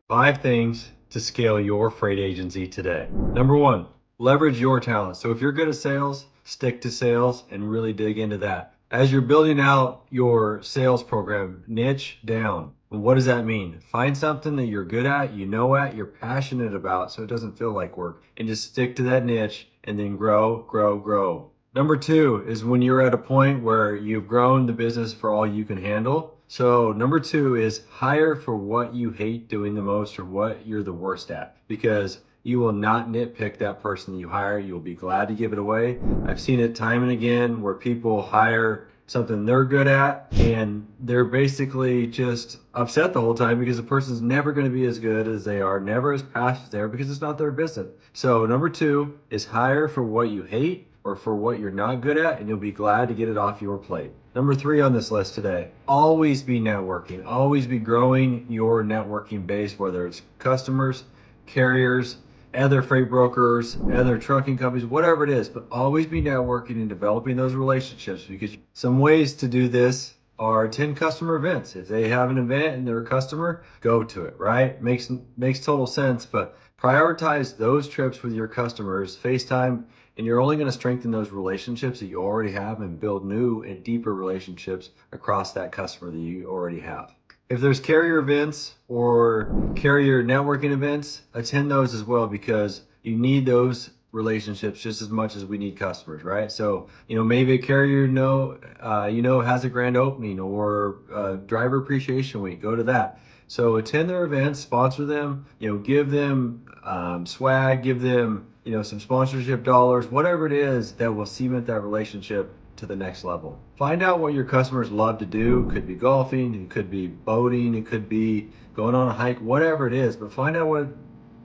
5 things to scale your freight agency today. Number 1, leverage your talent. So if you're good at sales, stick to sales and really dig into that. As you're building out your sales program, niche down. What does that mean? Find something that you're good at, you're passionate about, so it doesn't feel like work, and just stick to that niche and then grow, grow, grow. Number 2 is when you're at a point where you've grown the business for all you can handle. So number 2 is hire for what you hate doing the most or what you're the worst at, because you will not nitpick that person you hire. You'll be glad to give it away. I've seen it time and again where people hire something they're good at and they're basically just upset the whole time because the person's never going to be as good as they are, never as passionate as they are, because it's not their business. So number 2 is hire for what you hate or for what you're not good at, and you'll be glad to get it off your plate. Number 3 on this list today, always be networking. Always be growing your networking base, whether it's customers, carriers, other freight brokers, other trucking companies, whatever it is, but always be networking and developing those relationships, because some ways to do this are attend customer events. If they have an event and they're a customer, go to it, right? Makes total sense, but prioritize those trips with your customers, FaceTime, and you're only going to strengthen those relationships that you already have and build new and deeper relationships across that customer that you already have. If there's carrier events or carrier networking events, attend those as well, because you need those relationships just as much as we need customers, right? So, maybe a carrier has a grand opening or driver appreciation week, go to that. So attend their events, sponsor them, give them swag, give them, some sponsorship dollars, whatever it is that will cement that relationship to the next level. Find out what your customers love to do. It could be golfing, it could be boating, it could be going on a hike, whatever it is, but find out what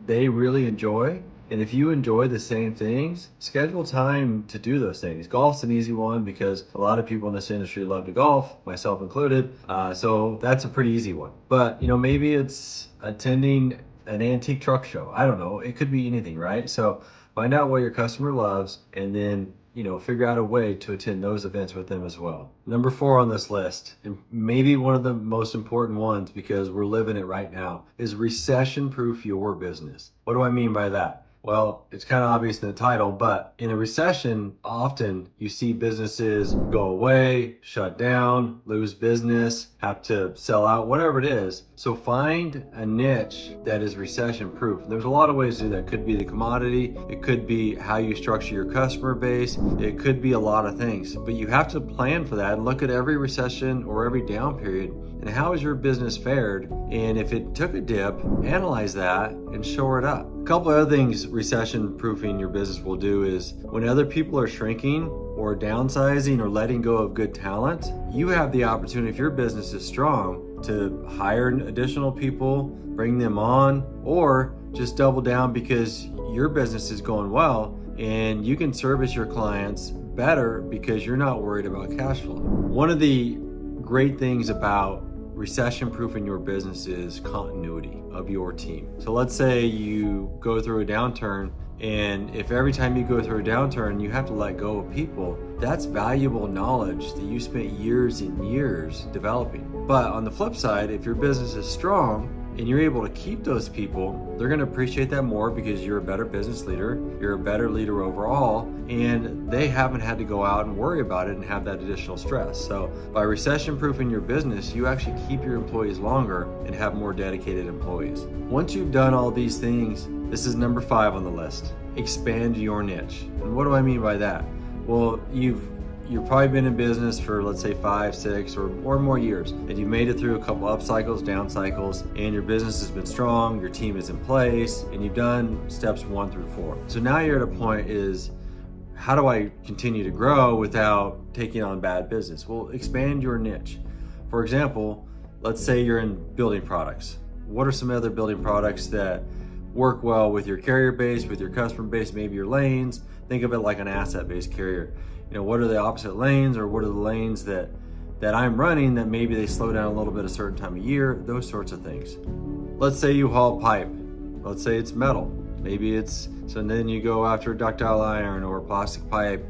they really enjoy. And if you enjoy the same things, schedule time to do those things. Golf's an easy one because a lot of people in this industry love to golf, myself included. So that's a pretty easy one. But, maybe it's attending an antique truck show. I don't know. It could be anything, right? So find out what your customer loves and then figure out a way to attend those events with them as well. Number 4 on this list, and maybe one of the most important ones because we're living it right now, is recession-proof your business. What do I mean by that? Well, it's kind of obvious in the title, but in a recession, often you see businesses go away, shut down, lose business, have to sell out, whatever it is. So find a niche that is recession proof. There's a lot of ways to do that. It could be the commodity, it could be how you structure your customer base, it could be a lot of things, but you have to plan for that and look at every recession or every down period and how has your business fared, and if it took a dip, analyze that and shore it up. A couple of other things recession proofing your business will do is when other people are shrinking or downsizing or letting go of good talent, you have the opportunity, if your business is strong, to hire additional people, bring them on, or just double down because your business is going well and you can service your clients better because you're not worried about cash flow. One of the great things about recession-proofing your business is continuity of your team. So let's say you go through a downturn, and if every time you go through a downturn you have to let go of people, that's valuable knowledge that you spent years and years developing. But on the flip side, if your business is strong and you're able to keep those people, they're going to appreciate that more because you're a better business leader, you're a better leader overall, and they haven't had to go out and worry about it and have that additional stress. So by recession-proofing your business, you actually keep your employees longer and have more dedicated employees. Once you've done all these things, this is number 5 on the list, expand your niche. And what do I mean by that? Well, you've probably been in business for, let's say, 5, 6 or more years, and you've made it through a couple up cycles, down cycles, and your business has been strong, your team is in place, and you've done steps 1 through 4. So now you're at a point is, how do I continue to grow without taking on bad business? Well, expand your niche. For example, let's say you're in building products. What are some other building products that work well with your carrier base, with your customer base, maybe your lanes? Think of it like an asset-based carrier. What are the opposite lanes, or what are the lanes that I'm running that maybe they slow down a little bit a certain time of year, those sorts of things. Let's say you haul pipe. Let's say it's metal. So then you go after ductile iron or plastic pipe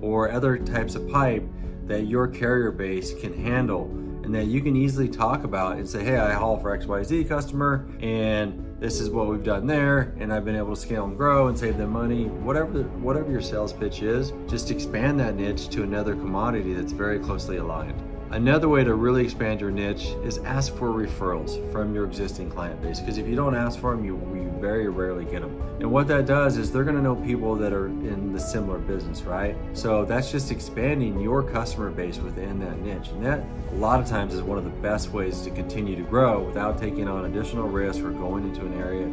or other types of pipe that your carrier base can handle and that you can easily talk about and say, hey, I haul for XYZ customer, and this is what we've done there, and I've been able to scale and grow and save them money. Whatever your sales pitch is, just expand that niche to another commodity that's very closely aligned. Another way to really expand your niche is ask for referrals from your existing client base, because if you don't ask for them, you very rarely get them. And what that does is they're gonna know people that are in the similar business, right? So that's just expanding your customer base within that niche. And that a lot of times is one of the best ways to continue to grow without taking on additional risk or going into an area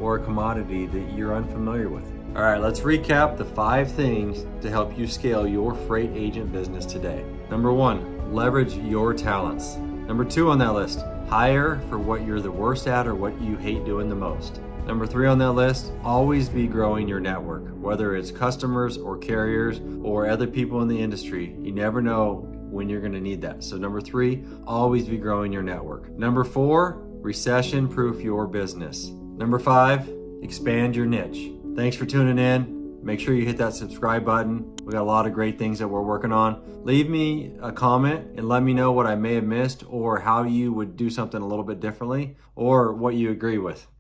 or a commodity that you're unfamiliar with. All right, let's recap the 5 things to help you scale your freight agent business today. Number 1, leverage your talents. Number 2 on that list, hire for what you're the worst at or what you hate doing the most. Number 3 on that list, always be growing your network, whether it's customers or carriers or other people in the industry. You never know when you're gonna need that. So number 3, always be growing your network. Number 4, recession-proof your business. Number 5, expand your niche. Thanks for tuning in. Make sure you hit that subscribe button. We got a lot of great things that we're working on. Leave me a comment and let me know what I may have missed or how you would do something a little bit differently or what you agree with.